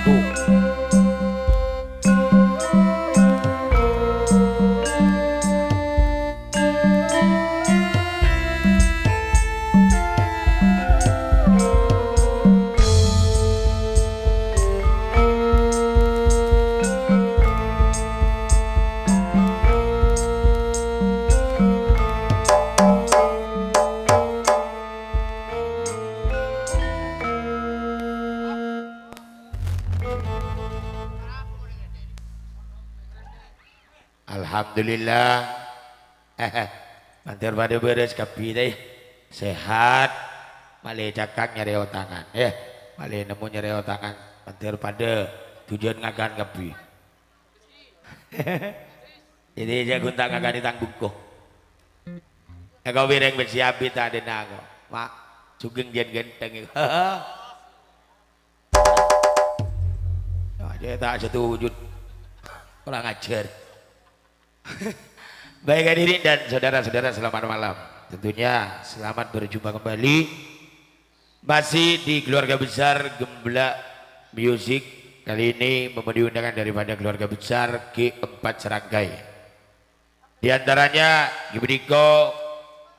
Probolinggo. Alhamdulillah. Mantir pada beres kapi deh. Sehat. Malih cakak nyereo tangan. Malih nemu nyereo tangan. Mantir pada tujuan ngagan kapi. Jadi jago tak ngagan ditanggung kok. Kau bireng bersiapi tak ada nago. Mak sugeng jen genteng. Aja tak setuju. Kurang ajar. Baik hadirin dan saudara-saudara, selamat malam. Tentunya selamat berjumpa kembali masih di keluarga besar Gemblak Music. Kali ini memenuhi undangan daripada keluarga besar G4 Serangkai. Di antaranya Gibdiko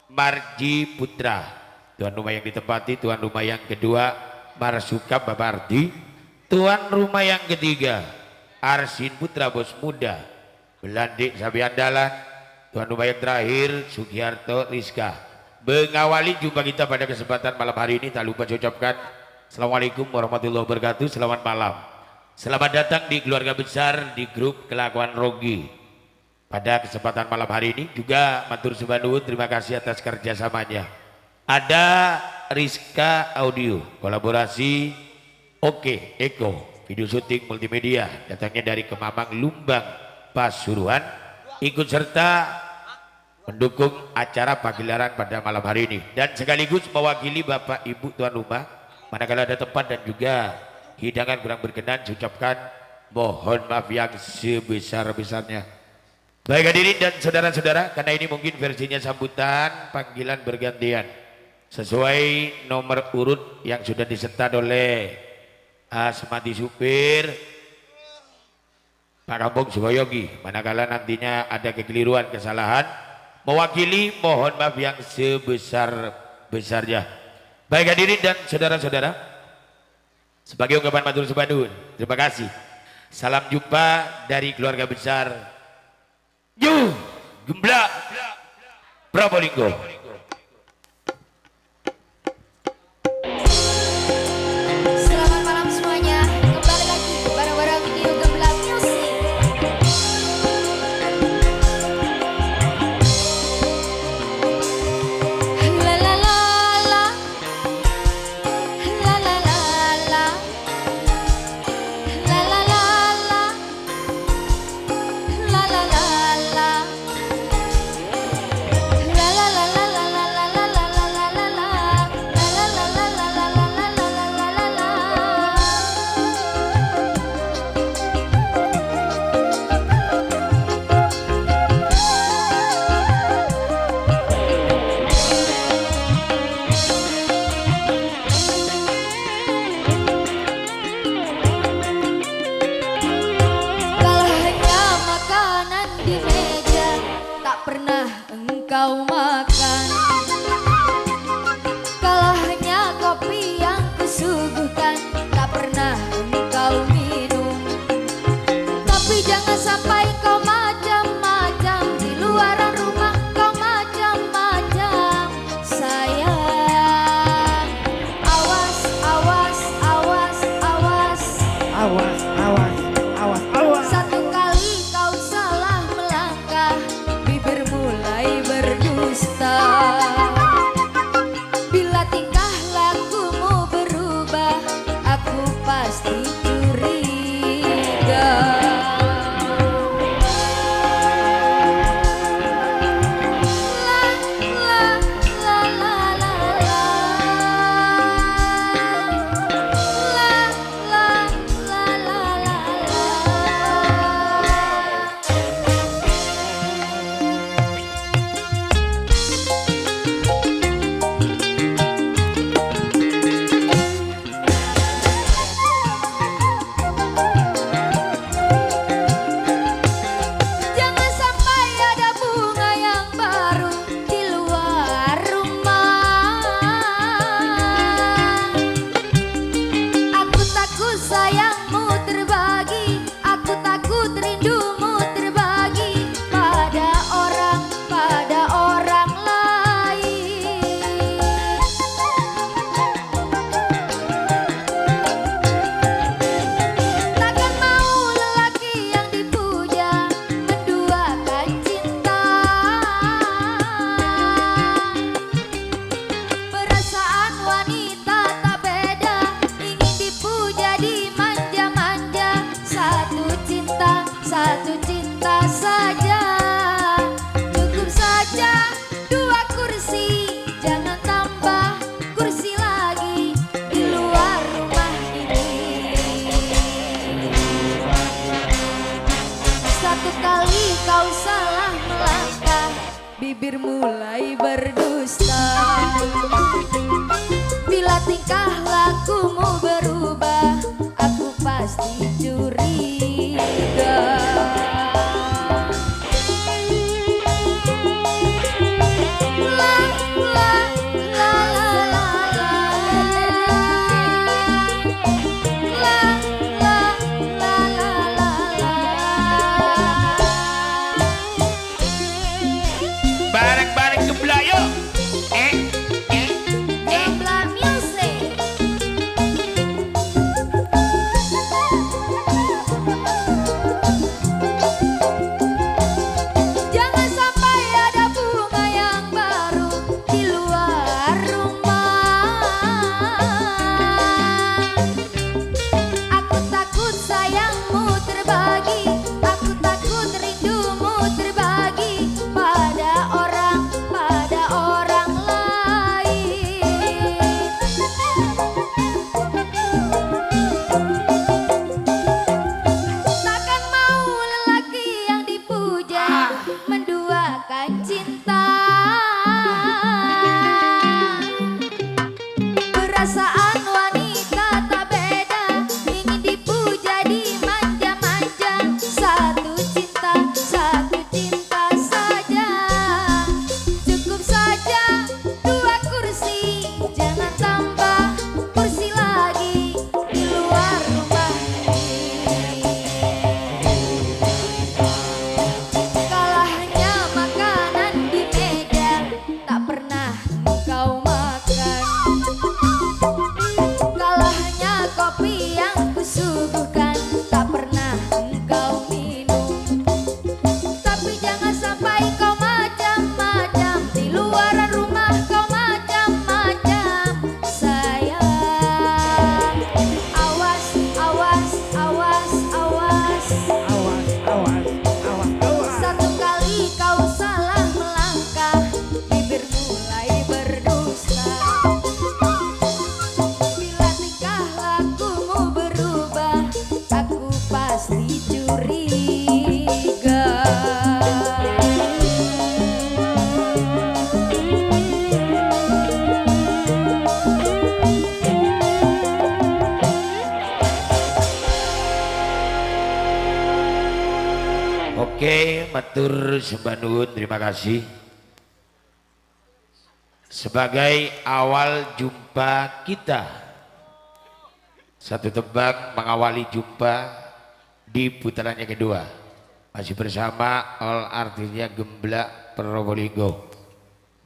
Marji Putra, tuan rumah yang ditempati. Tuan rumah yang kedua Marsukap Bapak Ardi. Tuan rumah yang ketiga Arsin Putra Bos Muda Belandik Sabi Andalan. Tuan rumah yang terakhir Sugiharto Rizka. Mengawali jumpa kita pada kesempatan malam hari ini, tak lupa saya ucapkan Assalamualaikum warahmatullahi wabarakatuh. Selamat malam, selamat datang di keluarga besar di grup Kelakuan Rogi. Pada kesempatan malam hari ini juga matur sembah nuwun, terima kasih atas kerjasamanya. Ada Rizka Audio, kolaborasi Oke Eko, video syuting multimedia, datangnya dari Kemamang Lumbang Pasuruan, ikut serta mendukung acara pagelaran pada malam hari ini dan sekaligus mewakili Bapak Ibu tuan rumah manakala ada tempat dan juga hidangan kurang berkenan, ucapkan mohon maaf yang sebesar-besarnya. Baik hadirin dan saudara-saudara, karena ini mungkin versinya sambutan panggilan bergantian sesuai nomor urut yang sudah disetat oleh Asmati Supir Pak Kampung Suboyogi. Manakala nantinya ada kekeliruan, kesalahan, mewakili mohon maaf yang sebesar-besarnya. Baik hadirin dan saudara-saudara, sebagai ungkapan matur sembah nuwun, terima kasih. Salam jumpa dari keluarga besar Gemblak Probolinggo. Satu kali kau salah melangkah, bibir mulai berdusta. sayangmu terbagi, aku takut rindumu terbagi pada orang lain. Takkan mau lelaki yang dipuja menduakan cinta. Perasaan wanita tak beda, ingin dipuja dimanja-manja. Satu cinta saja, cukup saja. Dua kursi, jangan tambah kursi lagi di luar rumah ini. Satu kali kau salah melangkah, bibir mulai berdusta. Bila tingkah lakumu berubah, aku pasti curiga. La, la, la, la, la, la. La, la, la, la, la, la. Bareng-bareng Gembla yuk. Gembla Music. Jangan sampai ada bunga yang baru di luar rumah. Aku takut sayangmu terbagi, aku takut rindumu terbagi pada orang lain. Takkan mau lelaki yang dipuja menduakan cinta. Perasaan wanita tak beda, ingin dipuja dimanja-manja. Satu cinta saja, cukup saja. Dua kursi, jangan tambah kursi lagi di luar rumah ini. Kalahnya makanan di meja tak pernah kau makan. Kalahnya kopi yang kusuguhkan tak pernah kau minum. Tapi jangan sampai kau macam-macam di luaran rumah, kau macam-macam sayang. Awas, awas, awas, awas. Satu kali kau salah melangkah, bibir mulai berdusta. Bila tingkah lakumu berubah, aku pasti curiga. Oke, matur sembah nuwun, terima kasih. Sebagai awal jumpa kita, satu tembang mengawali jumpa di putaran yang kedua. Masih bersama all artisnya Gembla Probolinggo.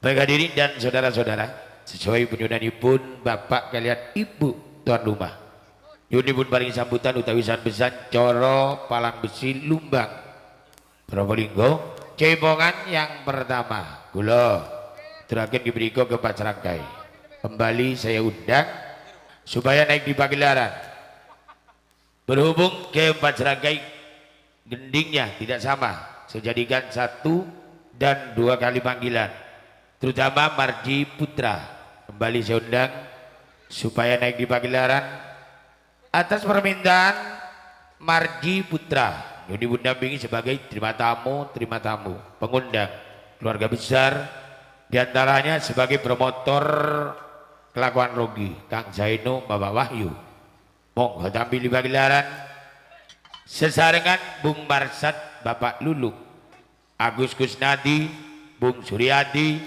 Baik hadirin dan saudara-saudara, sesuai penyunanipun Bapak kalian Ibu tuan rumah. Yunipun paling sambutan utawi besan Coro Palang Besi Lumbang Probolinggo. Cebongan yang pertama kula terakhir diberikan ke Pak Serangkai. Kembali saya undang supaya naik di pagelaran. Berhubung ke Pak Serangkai gendingnya tidak sama, saya jadikan 1 dan 2 kali panggilan. Terutama Marji Putra kembali saya undang supaya naik di pagelaran atas permintaan Marji Putra. Yang didampingi sebagai terima tamu pengundang keluarga besar, diantaranya sebagai promotor kelakuan Rogi Kang Zaino, Bapak Wahyu. Monggo tampil di pagelaran sesarengan Bung Marsat, Bapak Lulu, Agus Kusnadi, Bung Suryadi,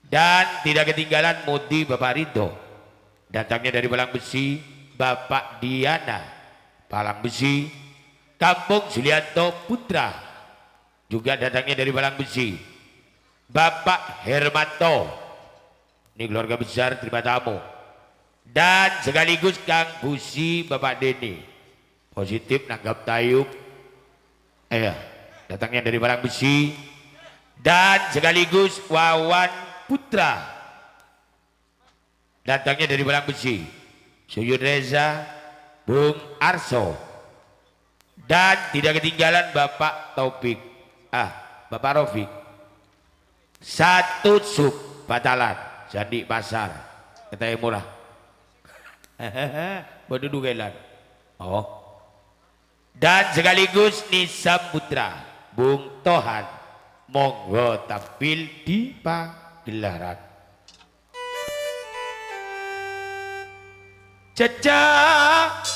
dan tidak ketinggalan Mudi Bapak Ridho. Datangnya dari Palang Besi Bapak Diana Palang Besi, Kampung Julianto Putra juga datangnya dari Palang Besi. Bapak Hermanto, ini keluarga besar terima tamu. Dan sekaligus Kang Busi, Bapak Deni positif nanggap tayub, datangnya dari Palang Besi. Dan sekaligus Wawan Putra datangnya dari Palang Besi. Suyun Reza, Bung Arso, dan tidak ketinggalan Bapak Taufik, Bapak Rofik. Satu sub batalan Jandi Pasar kata yang murah. Bodoh dugelan. Oh. Dan sekaligus Nisam Putra, Bung Tohan, monggo tampil di pagelaran. Caca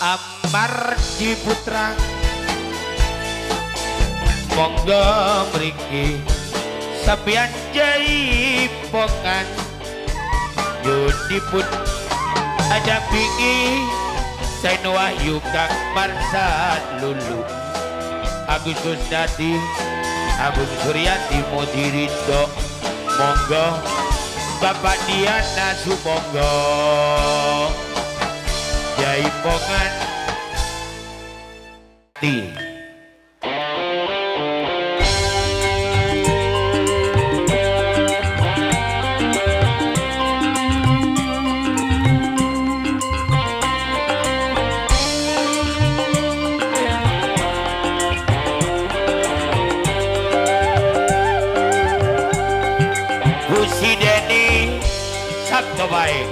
Amar Ciputra, monggo mriki sampeyan jaipongan yudipun ada pingi Sain Wahyu Kang Marsad Lulu Agustus Dadi Agung Suryati Modirindo, monggo Bapak Diana Sumonggo jaipongan ti. Busi Deni sabdo baik.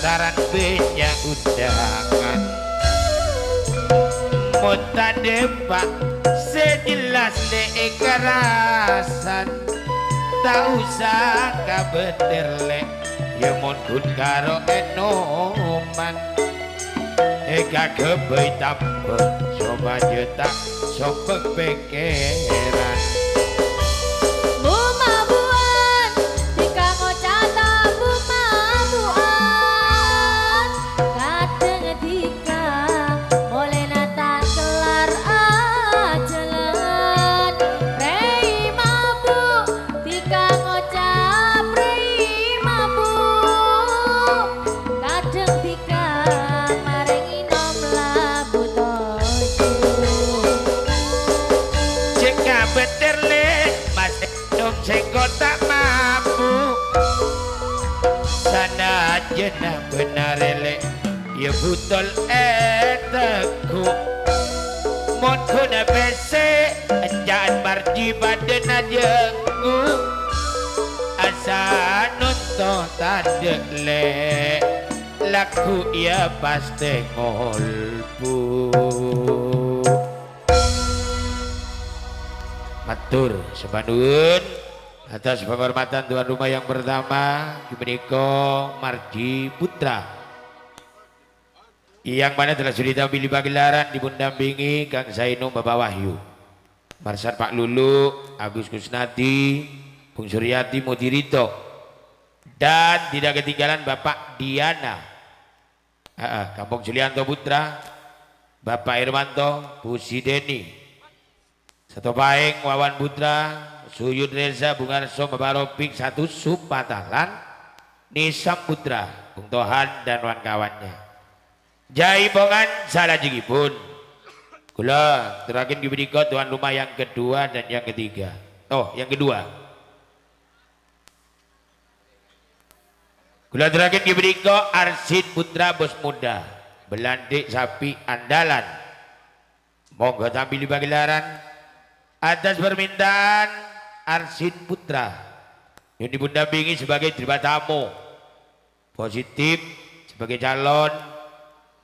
lantaran banyak undangan. Montade pak sejelas le kerasan, tak usah kabeter le ya mon kun karo enoman. Eka kebay tambah coba jetak sobek pekeran. Bumabuan jika ngocata bumabuan kadang jika boleh nata kelar ajalan rei mabu jika ngocap rei mabu kadang jika maring inom labu tojo. Jika beter le mas dong sengko tak mampu sana jena benar le ya butol eteku mon kuna bese jangan marji badan ajaku asa nonton tade le laku ya pasti ngolpu. Matur sebanun atas penghormatan tuan rumah yang pertama Kimeniko Marji Putra yang mana telah sudah tampil di pagelaran dipundampingi Kang Zainum Bapak Wahyu, Marsan Pak Lulu, Agus Kusnadi, Bung Suryati Mudirito, dan tidak ketinggalan Bapak Diana, Kampung Julianto Putra, Bapak Irmanto, Bu Sideni, Satu Paeng, Wawan Putra, Suyud Reza, Bung Arso, Bapak Ropik, Satu Supatalan, Nisam Putra, Bung Tohan dan kawan-kawannya. Jaipongan salah jigipun. Kula terakhir diberikan tuan rumah yang kedua dan yang ketiga. Oh, yang kedua. Kula terakhir diberikan Arsid Putra Bos Muda, Belandik Sapi Andalan. Monggo tampil di pagelaran atas permintaan Arsid Putra yang dipundampingi sebagai terima tamu positif sebagai calon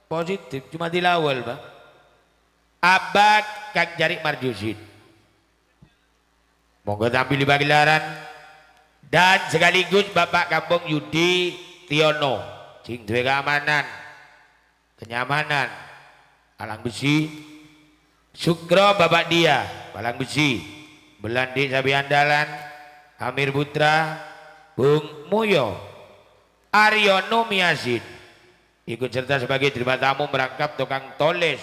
positif cuma dilawal Pak Abad Kang Jarik Marjusin. Monggo tampil di pagelaran dan sekaligus Bapak Kampung Yudi Tiono sing duwe keamanan kenyamanan alang besi Sukro Bapak Dia Palang Besi, Belandi Sapi Andalan, Amir Putra, Bung Muyo, Aryono Miasin, ikut serta sebagai terima tamu merangkap tukang toles.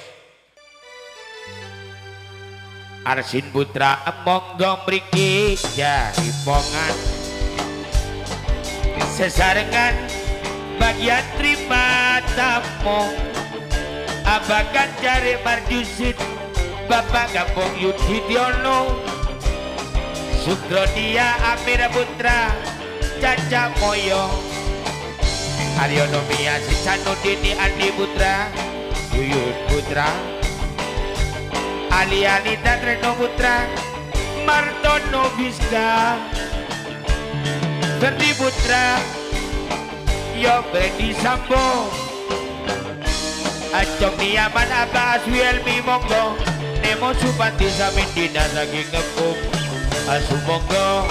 Arsin Putra monggo mriki jaipongan sesarengan bagian terima tamu Abakan Jarik Marjusin, Bapak Kampung Yudi Tiono, Sukrodia Amir Putra, Caca Moyo, Aryono Miasi, Sanudini Andi Putra, Yuyun Putra, Ali dan Reno Putra, Martono Biska, Ferdi Putra, Yo Bredi Sambo, Acok Niaman Abah Aswelmi Monggo, Nemo Supati Samin Dina Saking Ngepung Asu Monggo.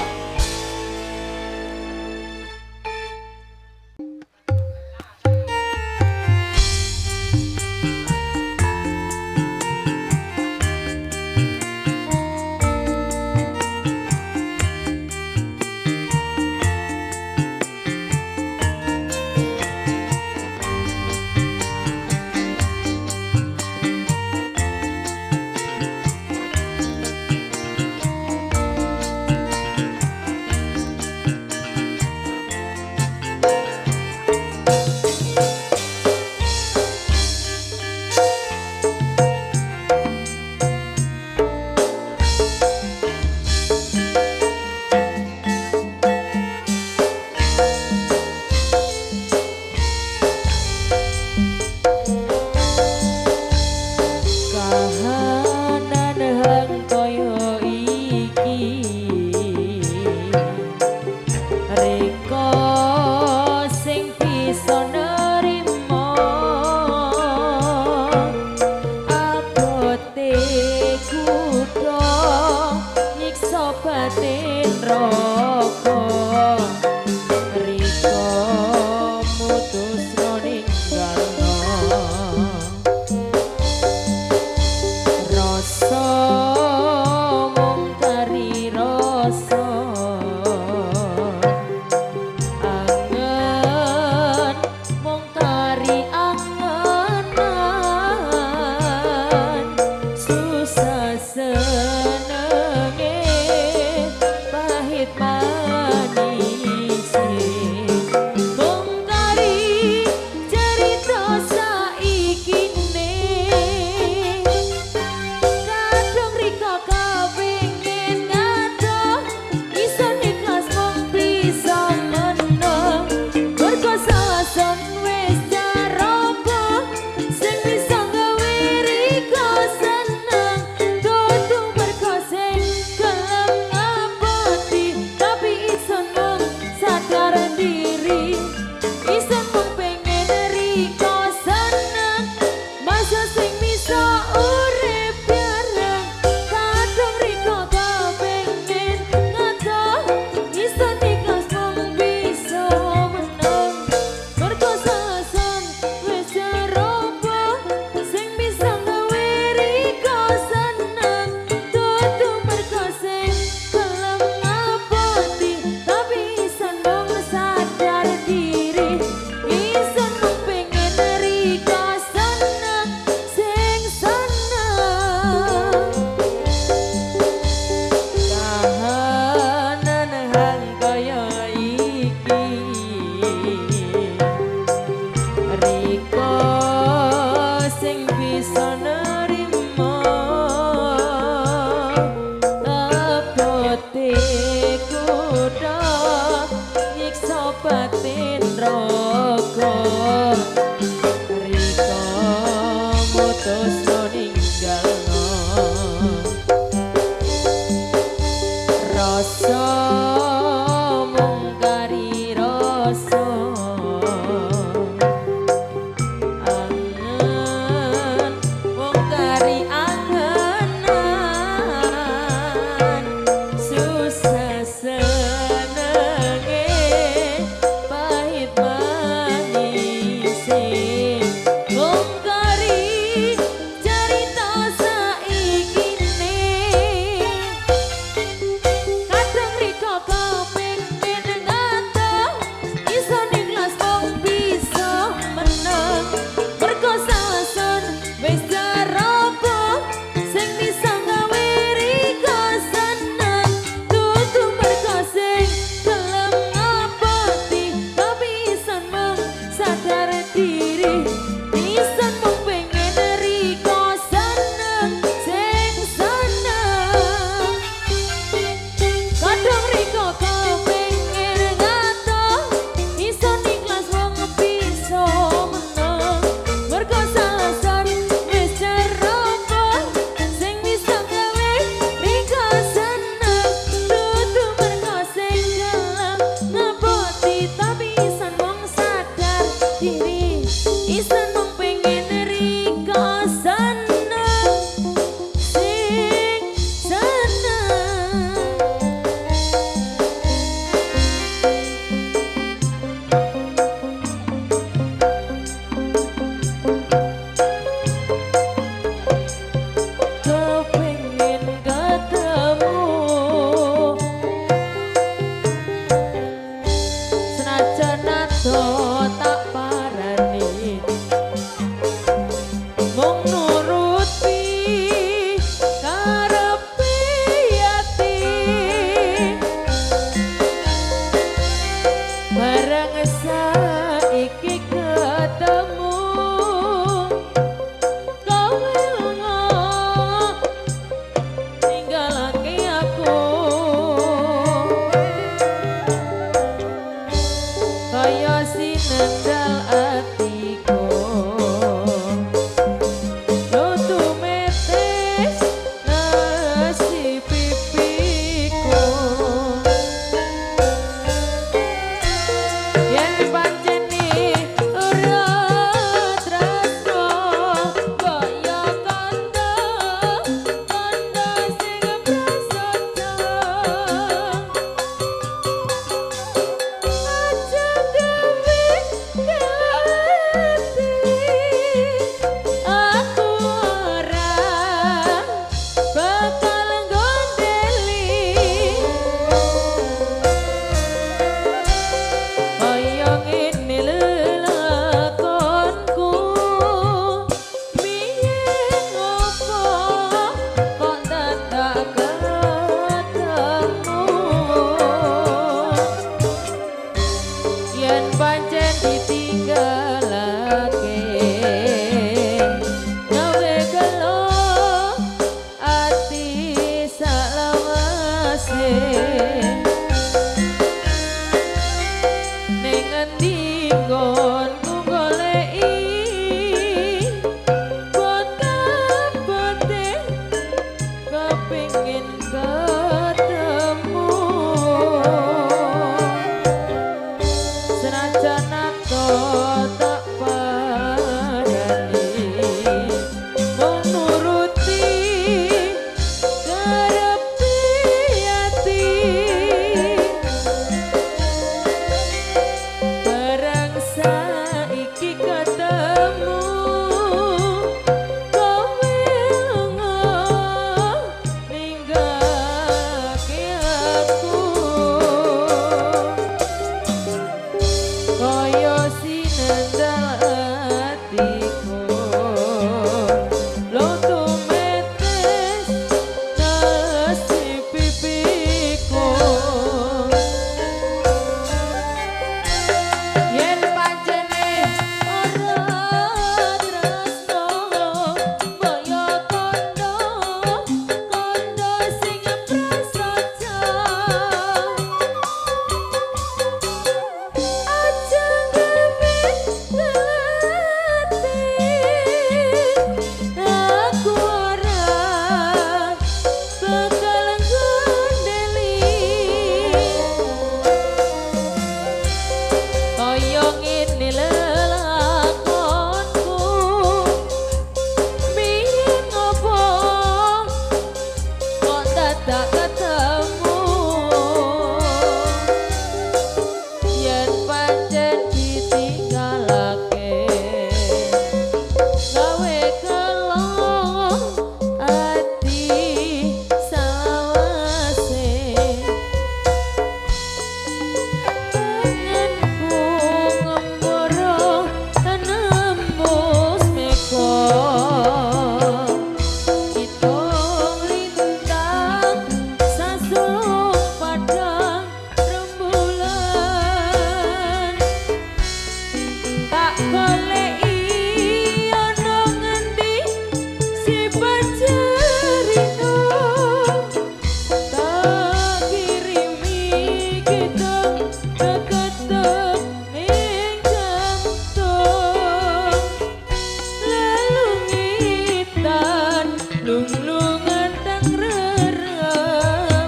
lunglungan tang rerembatan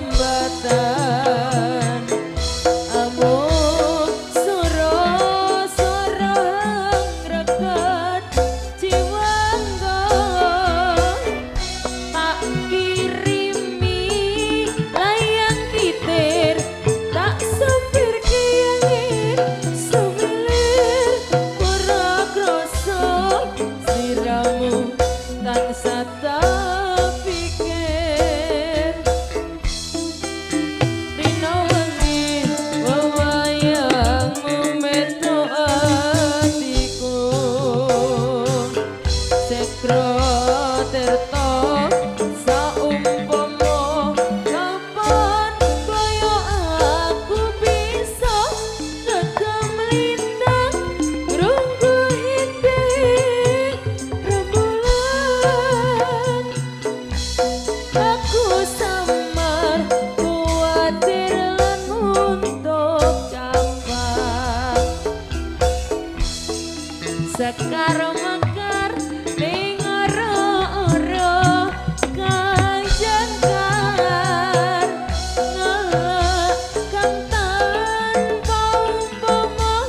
amuk soro-soro ngreget jiwangga tak kirimi layang kitir tak sopir kiyangin sumilir ora krasa siramu tansah tak pikir rino wengi wewayangmu metu atiku sekro terto saumpama kapan kaya aku bisa tetem lintang ngrungguhake rembulan aku samar kuatir lan untuk capak sekar mekar ning ora-ora kanjengkar ngelak kang tanpa umpama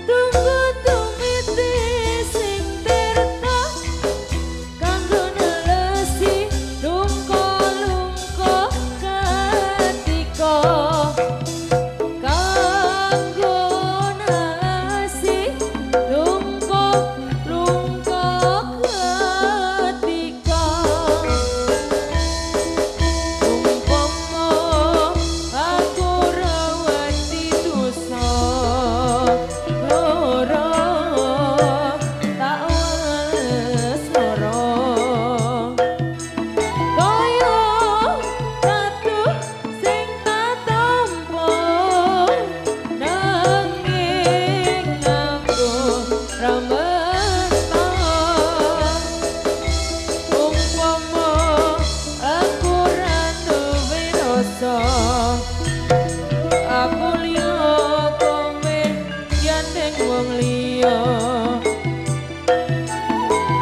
tunggu tumiti sing tirta kanggo nelesi lungko-lungko katika kanggo nelesi lungko-lungko katika umpama aku rawati dosa loro tak wales loro kaya ratu sing tak tampa nanging aku ramesta umpama aku ra duwe rasa aku liya kowe yandeng wong liya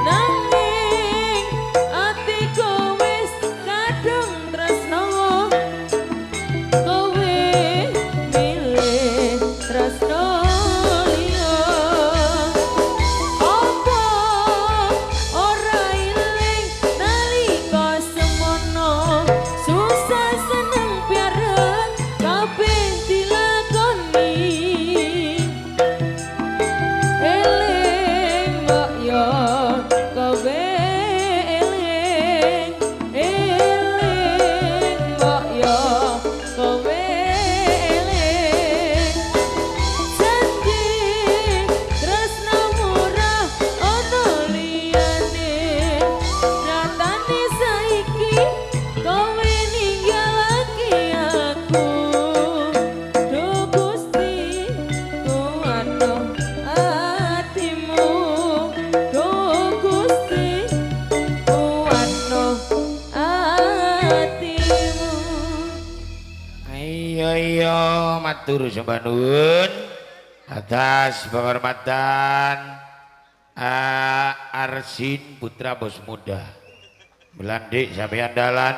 nanging atiku wis kadung tresno kowe milih tresno liya apa ora iling nalika semono susah seneng piareng kabeh dilakoni eling mbok yo kowe eling mbok yo kowe eling janji tresno murah ono liyane nyatane saiki kowe ninggalake aku duh Gusti kuwano atimu duh Gusti kuwano atimu Ayo matur sembah nuwun atas penghormatan Arsin Putra Bos Muda Belandik sampai andalan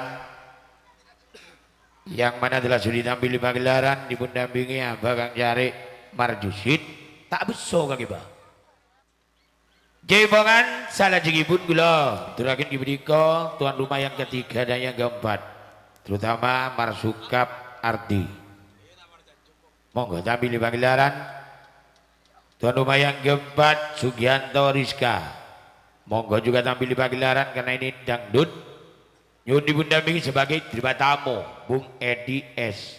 yang mana telah sudah tampil di pagelaran dipundampingi Abah Kang Cari Marjusid tak beso kaki bah jaipongan salah jengipun gula turakin dibedika tuan rumah yang ketiga dan yang keempat terutama Marsukap Ardi monggo tampil di pagelaran tuan rumah yang keempat Sugianto Rizka monggo juga tampil di pagelaran karena ini dangdut nyun dipundampingi sebagai terima tamu Bung Edi S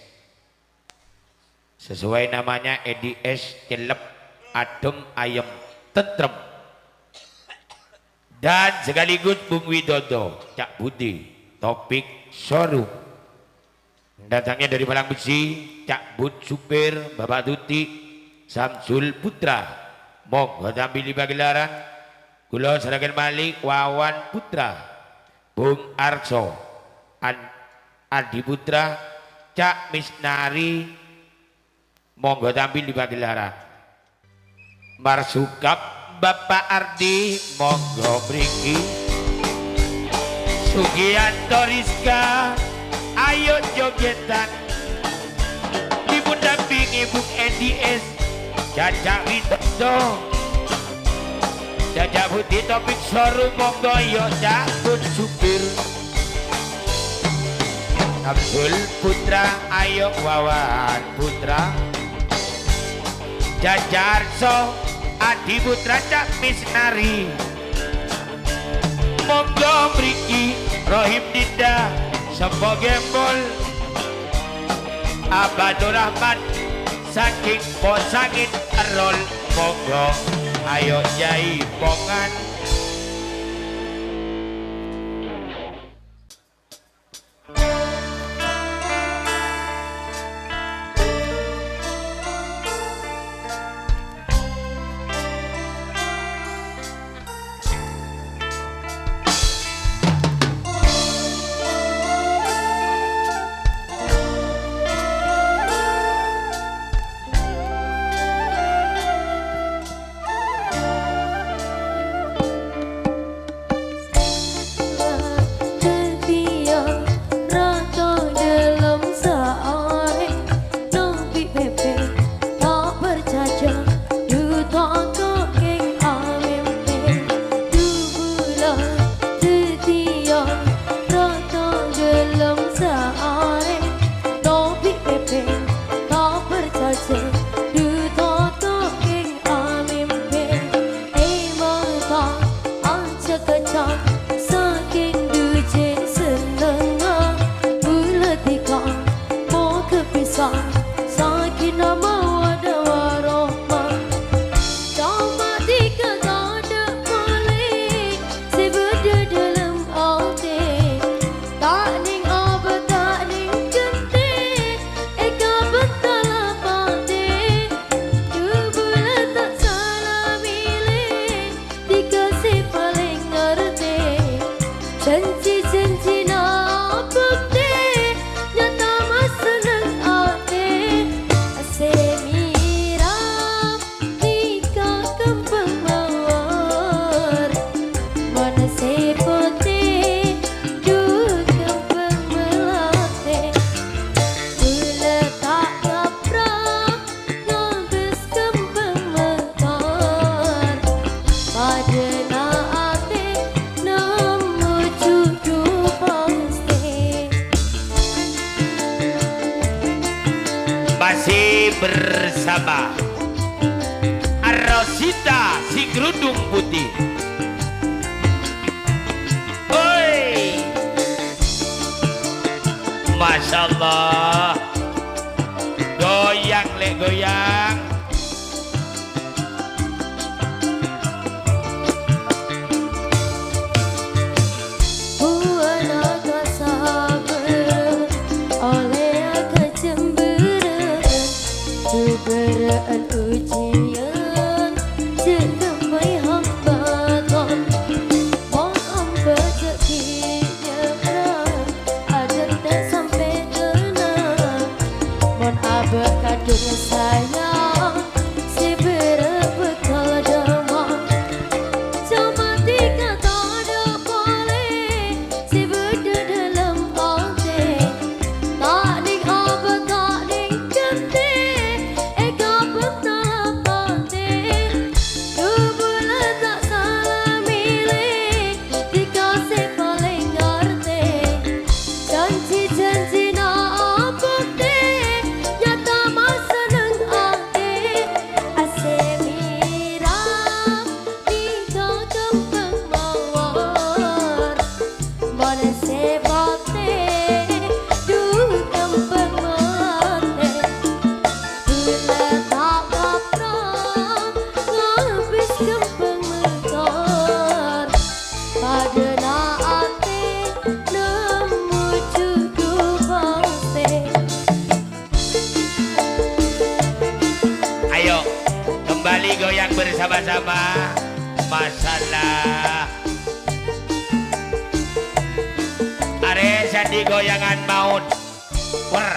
sesuai namanya Edi S celep adem ayem tentrem dan sekaligus Bung Widodo Cak Budi topik showroom datangnya dari Malang Besi Cak Bud Supir Bapak Tuti Samsul Putra monggo tampil di pagelaran kula serahkan Malik Wawan Putra Bung Arso Adi Putra Cak Misnari monggo tampil di pagelaran Marsukap Bapak Ardi monggo mriki Sugianto Rizka, ayo jogetan. Ibu dampingi Bung NDS, Caca Widodo, Caca Putih Topik Soru monggo yo Cakun Supir. Abdul Putra, ayo Wawan Putra. Jajarso, Adi Putra Cak Misnari. Monggo mriki Rohim Dinda, Sempo Gembol, Abadul Rahman, saking posangin rol. Monggo ayo Jai Pongan. Masih bersama Rosita si kerudung putih. Oi, Masya Allah, goyang le goyang. Keberaan ujian Sekampai hambatan Mohon rezekinya berat Agar tak sampai kena Mohon abad kadung sayang Si berbekal damai Cuma tiga tak ada boleh Si berada dalam hati Tak ning abad tak ning ganti Kembali goyang bersama-sama. Masalah Are jadi goyangan maut. Wer,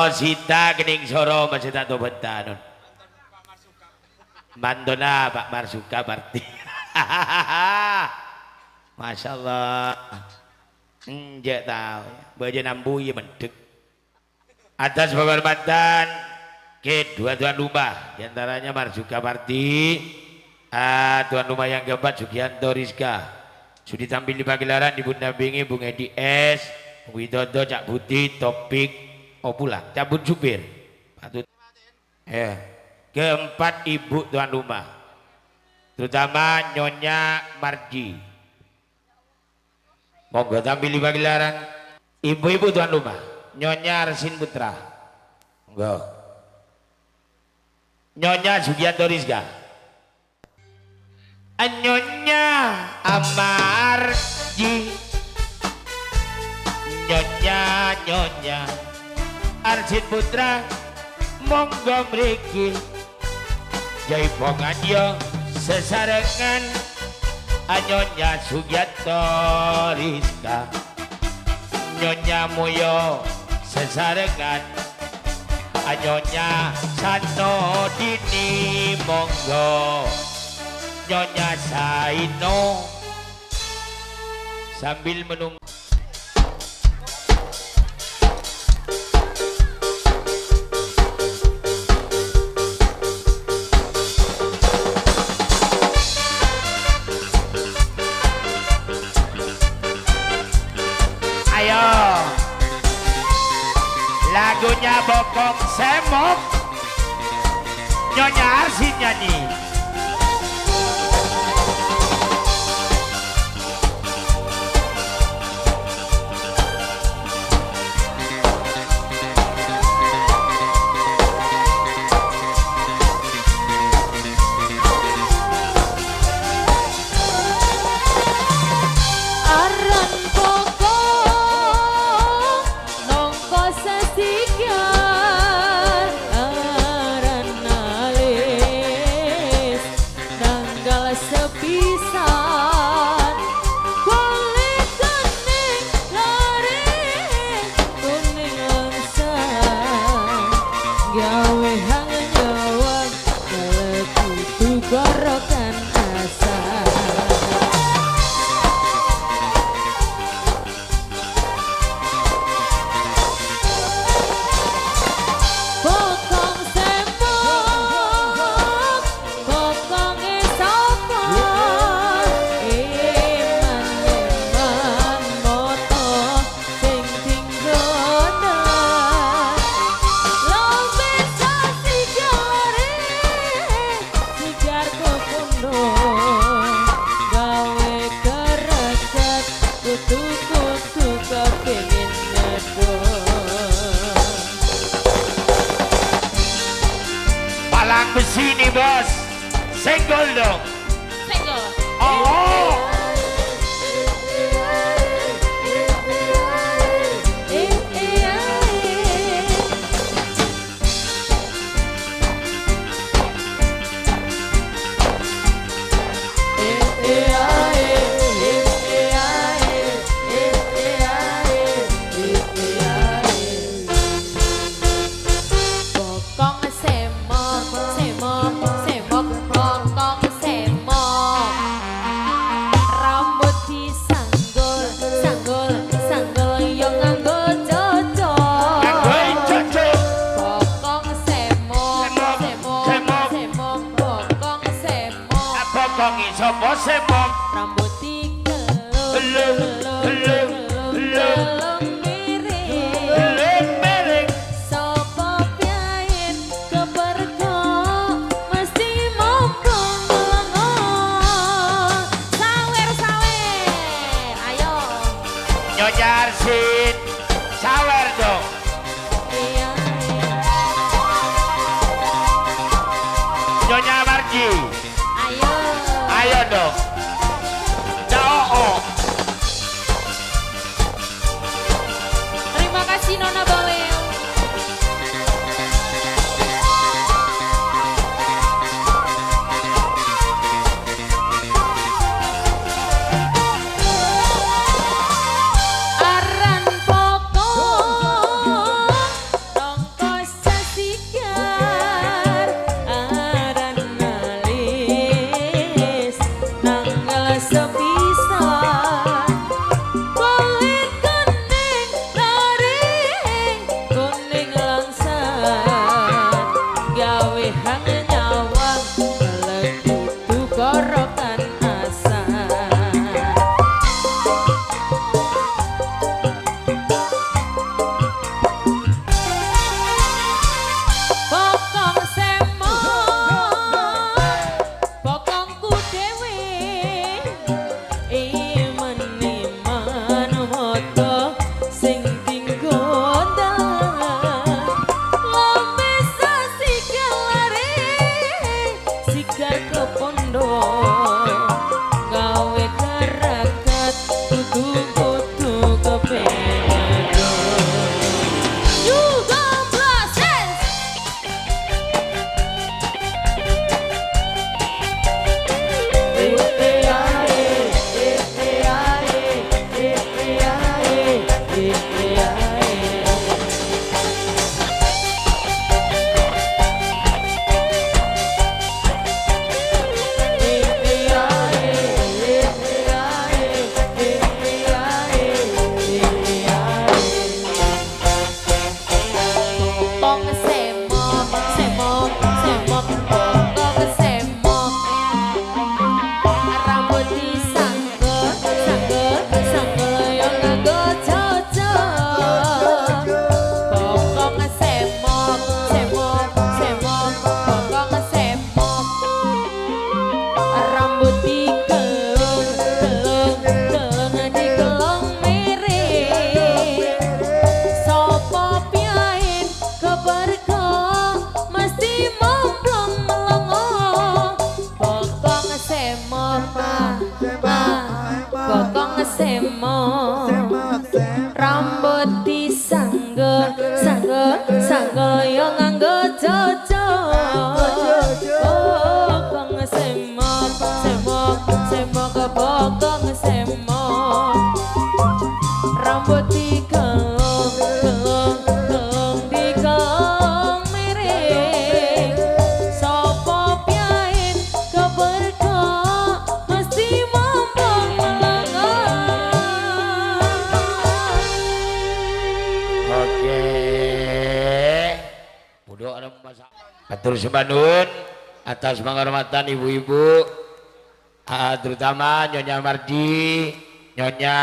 Rosita Kening Soro masih tak tahu betanun. Mantona Pak Marsuka Parti. Masya Allah. Enggak tahu. Baca nambu ya mendek. Atas penghormatan kedua tuan rumah, diantaranya Marsuka Parti, tuan rumah yang keempat Sugianto Rizka, sudah tampil di pagelaran didampingi Bung Edi S, Widodo, Cak Putih, Topik, pulang, cabut supir. Patut. Keempat ibu tuan rumah, terutama Nyonya Marji. Monggo tampil di pagelaran. Ibu-ibu tuan rumah, Nyonya Resin Putra. Monggo. Nyonya Sugianto Rizka. Nyonya Amarji. Nyonya Arsin Putra. Monggo mriki. Jaipongan yo sesarengan. Nyonya Sugianto Rizka. Nyonya Moyo sesarengan. Nyonya Sano Dini monggo. Nyonya Saino sambil menunggu. Ayo lagunya Bokong Semok, Nyonya Arsin nyanyi. Aran pokok nongko sesikan aran alis tanggal sepisan kulit kuning lari kuning langsan gawe hangen nyawang kalau kudu gorokan asal. Bokong semok, bokonge sapa? Eman-eman moto sing tinggono. Lombe sasi jare, sijar kokono. Gawe kereset, kutu-kutu kepingin ngedon. Palang besi nih bos, senggol dong. Senggol. Oh, Bokong semok, semok, semok, bokong semok. Rambut disanggul, sanggul, sanggul yo nganggo cocok. nganggoin cocok. Bokong semok, Semok, semok, semok. semok, bokong semok. Bokongi sopo semok. Rambut digelung, Gelung, gelung, gelung. miring. Belum mereng. Sopo piain kepergo mesti mumpung ngelongon. Sawer sawer, ayo. Nyonya Arsin, sawer dong. Iya, Nyonya Marji, ayo. ayo dong. Coo. Terima kasih Nona Bawel. Aran pokok nongko sigar ke pondok gawe garakat kudu kepengen juga proses rambut disangga sangga yo nganggo jojo bokong semok bokong semok rambut digelong digelong miring sopo piain keberko mesti mombong Oke, budok ada masak. Atur sembah nuwun atas penghormatan ibu-ibu, terutama Nyonya Mardi, Nyonya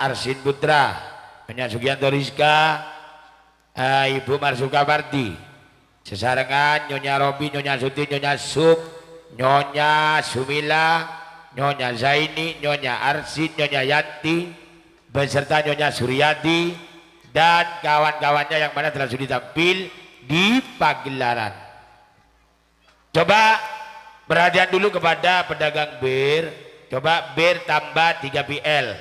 Arsin Putra, Nyonya Sugianto Rizka, Ibu Marsuka Mardi, sesarengan Nyonya Robi, Nyonya Suti, Nyonya Suk, Nyonya Sumila, Nyonya Zaini, Nyonya Arsin, Nyonya Yanti, beserta Nyonya Suryati dan kawan-kawannya yang mana telah sudah tampil di pagelaran. Coba perhatian dulu kepada pedagang bir. Coba bir tambah 3 PL.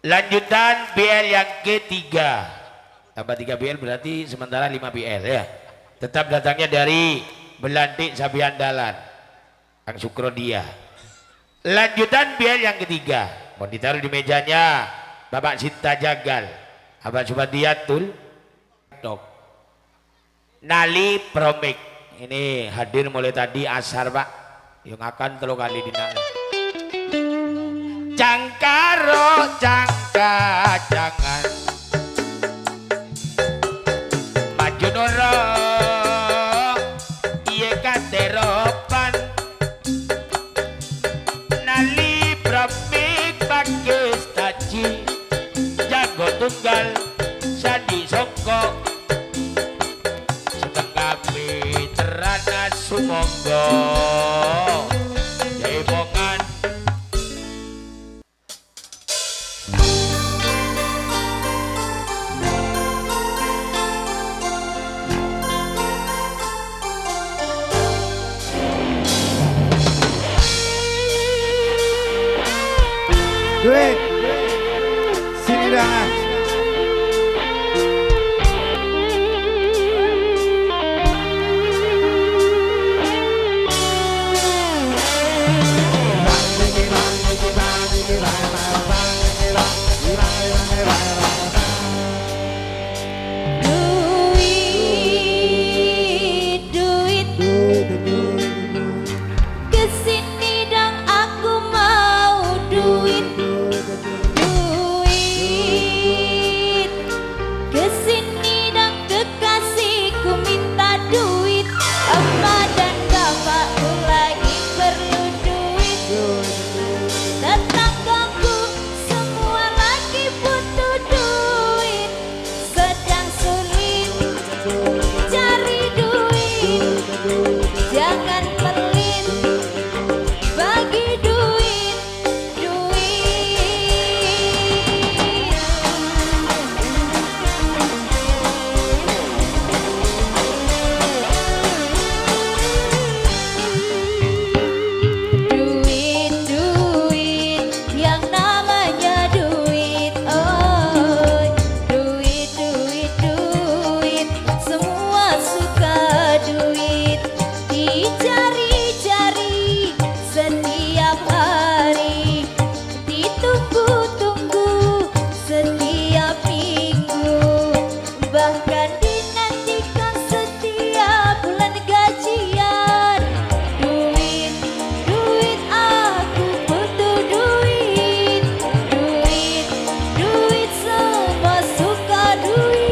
Lanjutan PL yang ketiga. Tambah 3 PL berarti sementara 5 PL ya. Tetap datangnya dari Belantik Sapi Andalan, Kang Sukrodia. Lanjutan PL yang ketiga. Mau ditaruh di mejanya Bapak Sinta Jagal, Abang Subadiatul Nali Promik. Ini hadir mulai tadi asar Pak, yang akan 3 kali dinali. Cangkaro cangka jangan maju noro iye kateropan Nali Promik pakai staci jago tunggal Sandi Songko Terana Sumonggo Jaimongan. Duit sini dangan. Kesini dong aku mau duit. duit dicari-cari setiap hari, ditunggu-tunggu setiap minggu, bahkan dinantikan setiap bulan gajian. Duit, duit, aku butuh duit. Duit, duit, semua suka duit.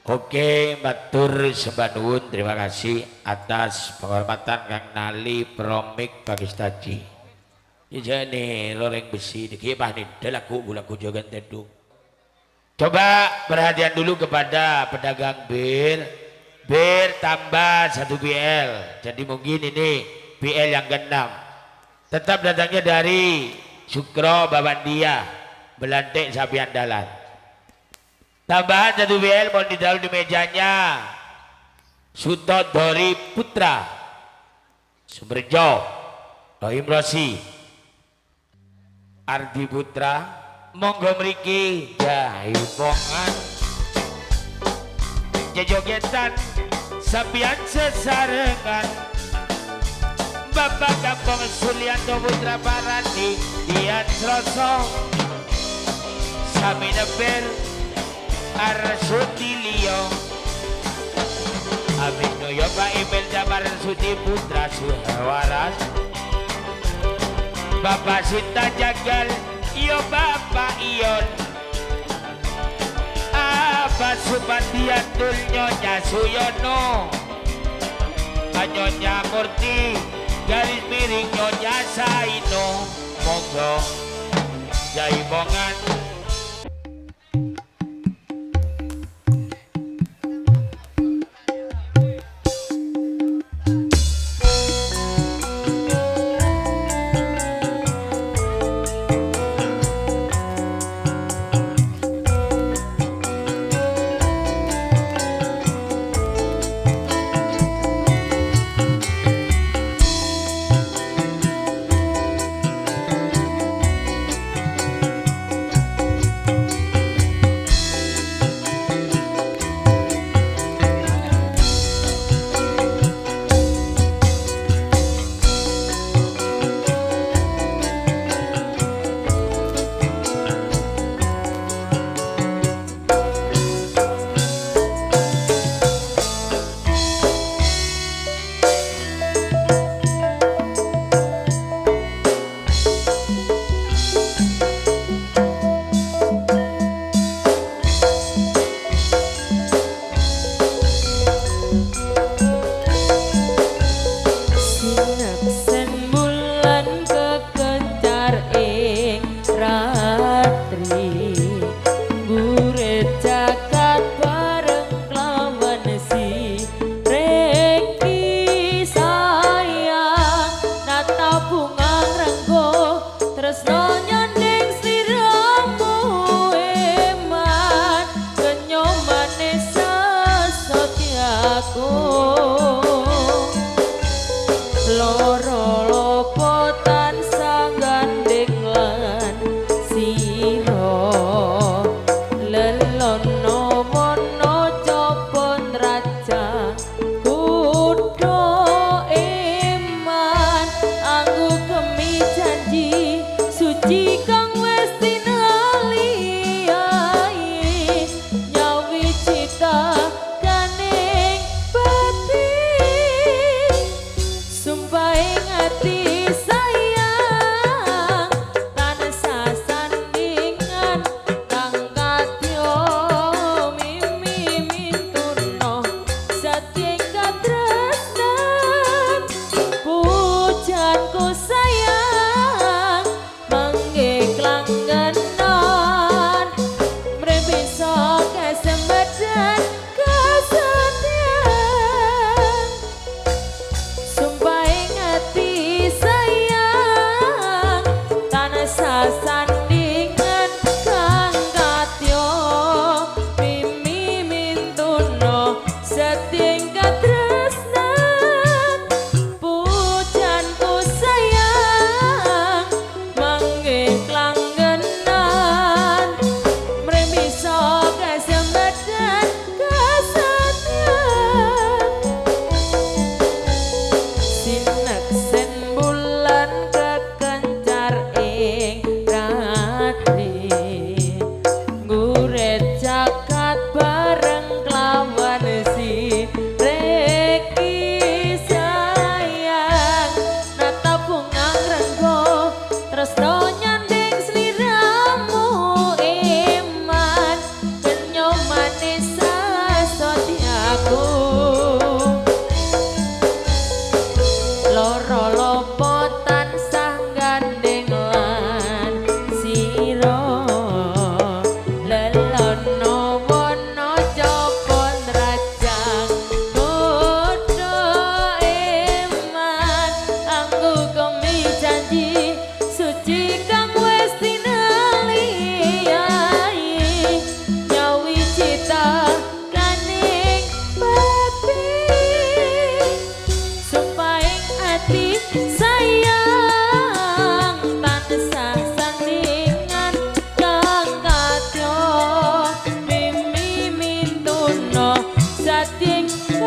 Oke, matur sembah nuwun, terima kasih atas penghormatan Kang Nali Promik Pakistaji. Ijane loreng besi dikipah nih lagu joget tedung. Coba perhatian dulu kepada pedagang bir tambah 1 BL. Jadi mungkin ini BL yang ke-6. Tetap datangnya dari Sukro Babandia, Belantik Sapi Andalan. Tambahan 1 BL mohon ditaruh di mejanya Sutodori Putra Sumberjo, Rohim Rosi, Ardi Putra, monggo mriki jaipongan jejogetan sapian sesarengan Bapak Kampung Sulianto Putra Parandi Dian Sroso Sami Nebel Arsutilio Amin Noyo Pak Emil Jamar Suti Putra Suhawaras Bapak Sinta Jagal Iyo Bapak Ion Abah Supandian Dul Nyonya Suyono Nyonya Murti garis miring Nyonya Saino monggo jaipongan.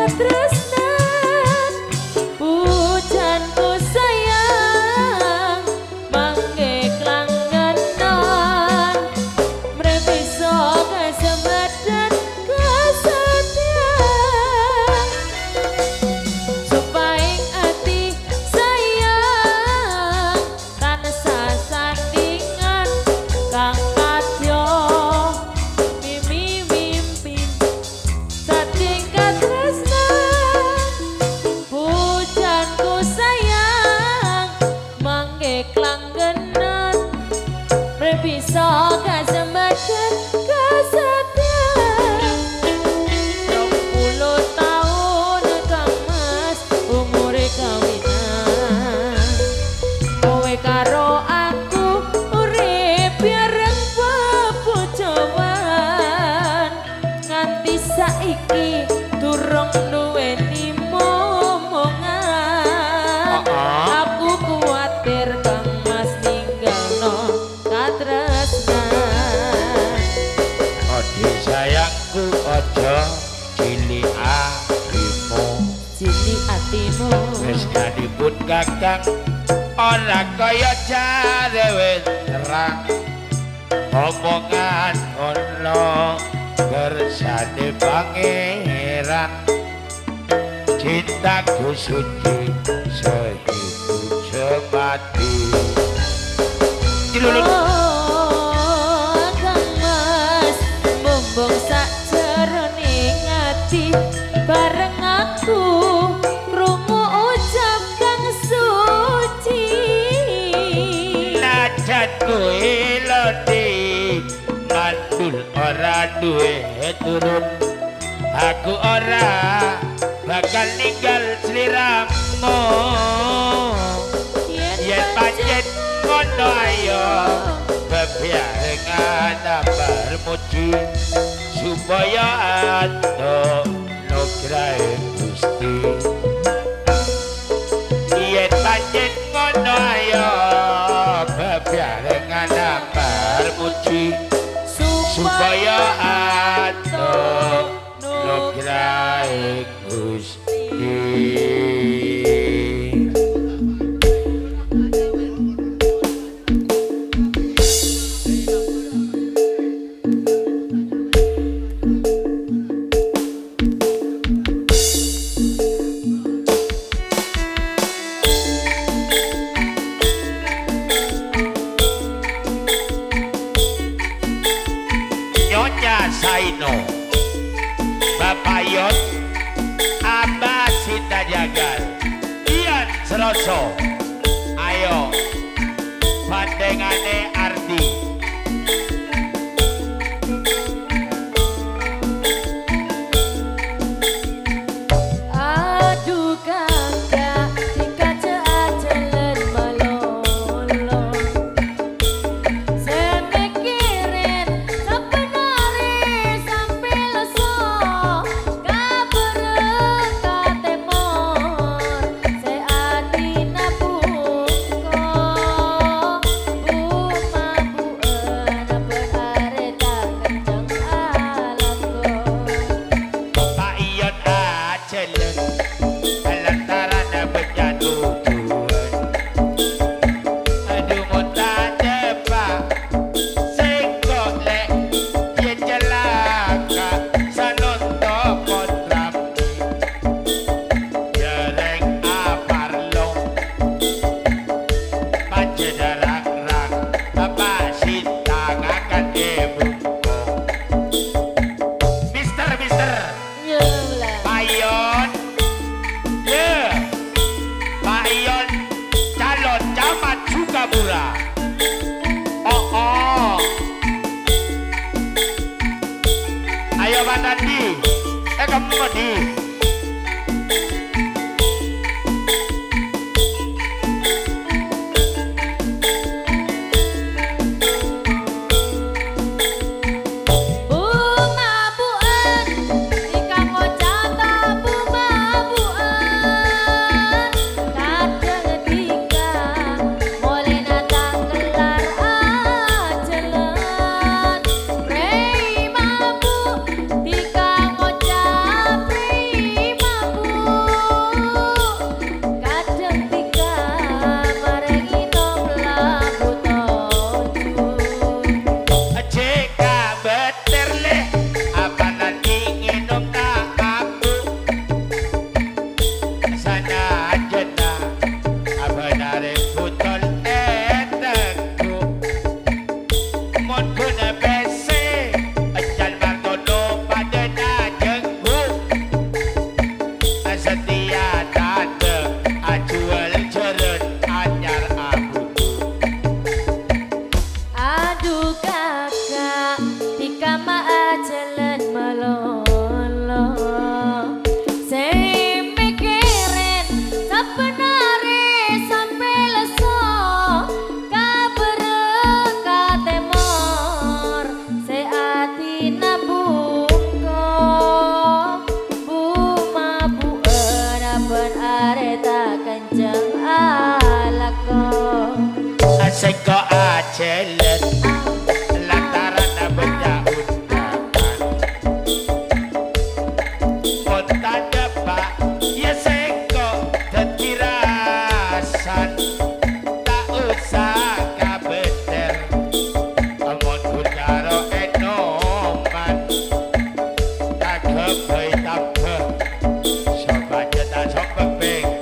katresnan pujanku sayang mangke klanggenan mrepiso kasembadan kesetiaan supaing ati sayang tansah sandingan kang kadya mimi mimpin satingkat tresnan pujanku sayang mangke klanggenan mrepiso kasembadan kesetiaan 20 taun kang mas umure kawinan kowe karo aku urip bareng bebojoan nganti saiki durung duweni momongan aku kuwatir kang mas ninggalno katresnan Odi sayangku ojo cilik atimu cilik atimu wis kadipun kakang ora kaya jare wis terang omongan ono kersane pangeran cintaku suci sehidup semati dilulun Oh, Kang Mas, bumbung sakjeroning ati bareng aku krungu ucap kang suci. najan kowe lodi mandul ora duwe turun aku ora bakal ninggal sliramu yen pancen ngono ayo bebarengan bermuji supaya ado nugrahe Gusti yen pancen ngono ayo bebarengan bermuji supaya ado nugrahe Gusti Nyonya Saino Bapak Yot Abah Sita Jagal Ian Seroso ayo pandengane Ardi Aduh kangga dikaca jalan malolo saya mikirin sebenarnya sampai leso kabar temor saya adina bungko buma buena berareta kenceng alangko Pak Ion acelen lantaran berjatuhan aduh muntah cepat sing golek yen celaka sanonto kontrak jereng aparlo panjenengan Bapak Sinta ngakan ibu Mister nyulah Pak Ion, ya, Pak Ion calon camat Sukabura. Oh, ayo Pak Tandi, kamu Tandi. bunga buan ikang ngocata bunga buan kadang ketika mulai datang kelar ajelan prei mabu tika ngocap prei jelet lantaran benda undangan kota depak ya sengko tetirasan tak usah kabeter amun karo enoman tak kebai tambah sobat tak sobat pikiran.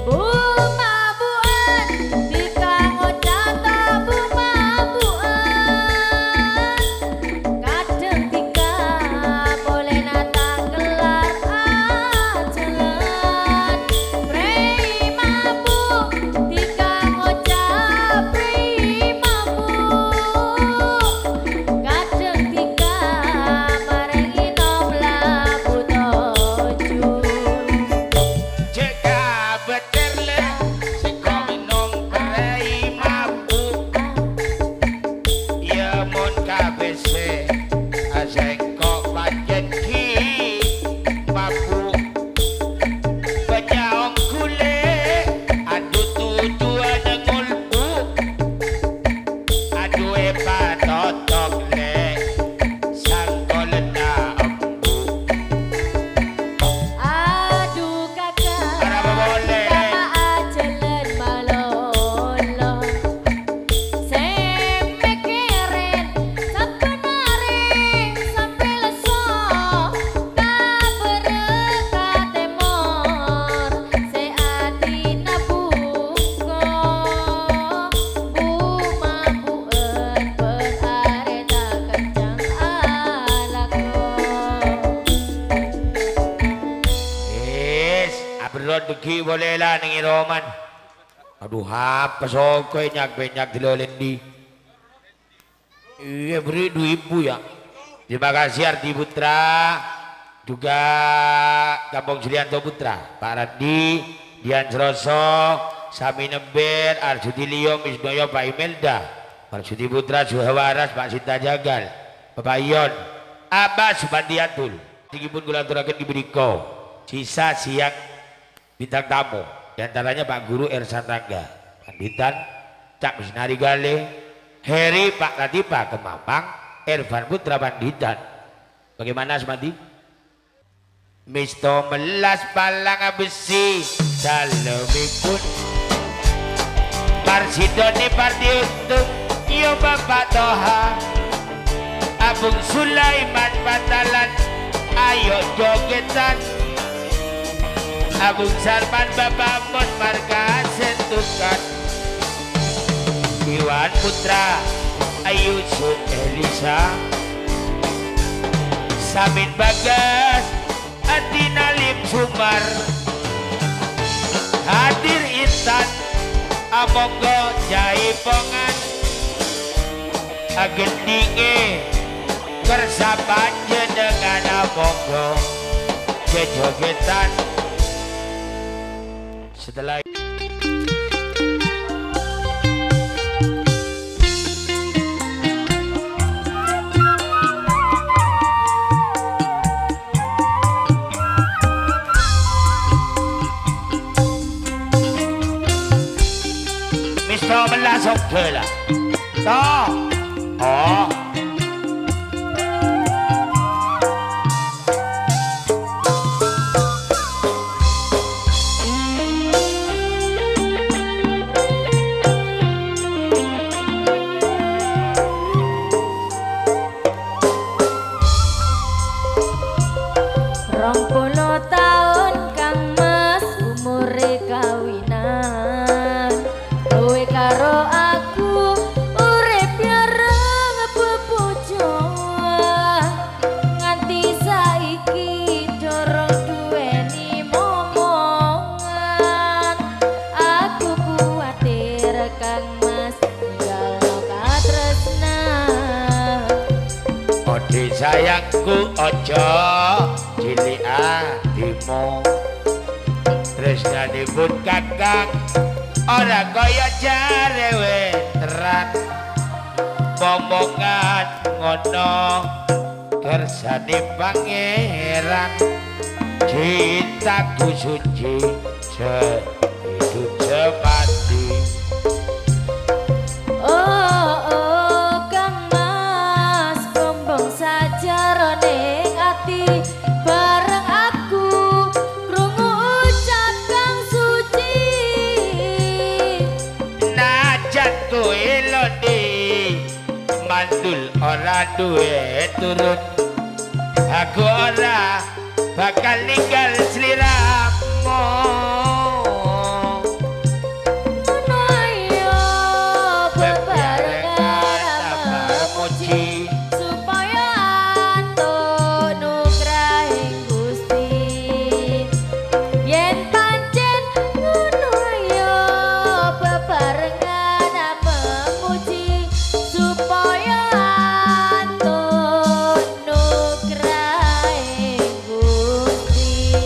Bumabuan dikanggo jata bumabuan kadang tika boleh natang gelar ajalan prei mabuk dikanggo japri mabuk kadang tika marengi nom labu toju. Jika beterle si kau minum prei mabuk ya mon kabese asek kok pancen ki mabuk penyaong kule adu tujuan ngulbu adu patotok le sangkolena embu. Aduh kakak, Kenapa boleh? kakak ajalan malolo. Semek keren, sampai naring, sampai leso. Kabereka temor, seadina bungko. Bumabuen berareta kencang alako. Abron begi boleh lah nengi roman. Aduh apa sokoy nyak dilolendi. Iya beri 2.000 ya. Terima kasih Ardi Putra, juga Kampung Julianto Putra, Pak Randi, Dian Seroso, Sami Nember, Arsudi Lio, Misdoyo, Pak Imelda, Marsudi Putra, Suhawaras, Pak Sinta Jagal, Bapak Ion, Abbas Subandiatul, tinggi pun gula turakan diberi sisa siang bintang tamu, diantaranya Pak Guru Ersan Rangga, Panditan, Cak Misnari Gale, Heri Pak Latifa Kemamang, Irfan Putra Panditan. Bagaimana Asmadi? Misto melas palang besi salemipun Parsidoni Parti Untung Yo Bapak Toha Abung Sulaiman Patalan Ayo jogetan Abung Sarman Bapak Mon Marga Sentukan Iwan Putra Ayu Sun Elisa Samin Bagas Adina Lim Sumar Hadir Intan Amonggo Jaipongan Agendinge Kersapan dengan Amonggo Jejogetan. Setelah Mister melasok gela toh oh karo aku urip yareng sayangku ojo cilik atimu tresnanipun kakang ora kaya jare weteran momongan ngono kersane pangeran cintaku suci sehidup semati. Oh Kang Mas gombong saja ning ati bareng aku krungu ucap Kang suci Najan kowe lodi mandul ora duwe turun aku ora bakal ninggal sliramu ngono ayo bebarengan memuji supaya antuk nugrahing Gusti yen pancen ngono ayo bebarengan memuji supaya antuk nugrahing Gusti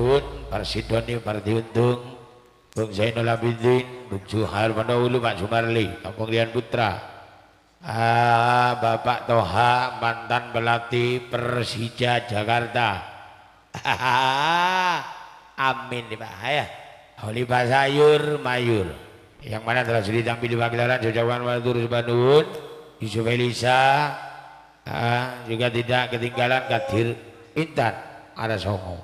Nuhun Parsidoni Parti Untung Bung Zainul Abidin Bung Juhar Pandaulu Pak Sumarli Kampung Lian Putra Bapak Toha mantan pelatih Persija Jakarta. Amin nih Pak ya. Oli Pak Sayur Mayur yang mana telah sudah ditampil di pagelaran Jojawan Matur Subhanun Yusuf Elisa juga tidak ketinggalan Kadir Intan ada Songo.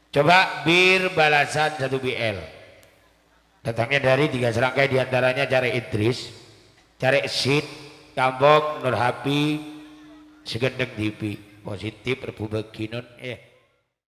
Coba bir balasan 1 BL datangnya dari 3 serangkai diantaranya Cari Idris, Cari Sid, Kampung Nur Hapi, Segendeng TV positif Rebu Beginon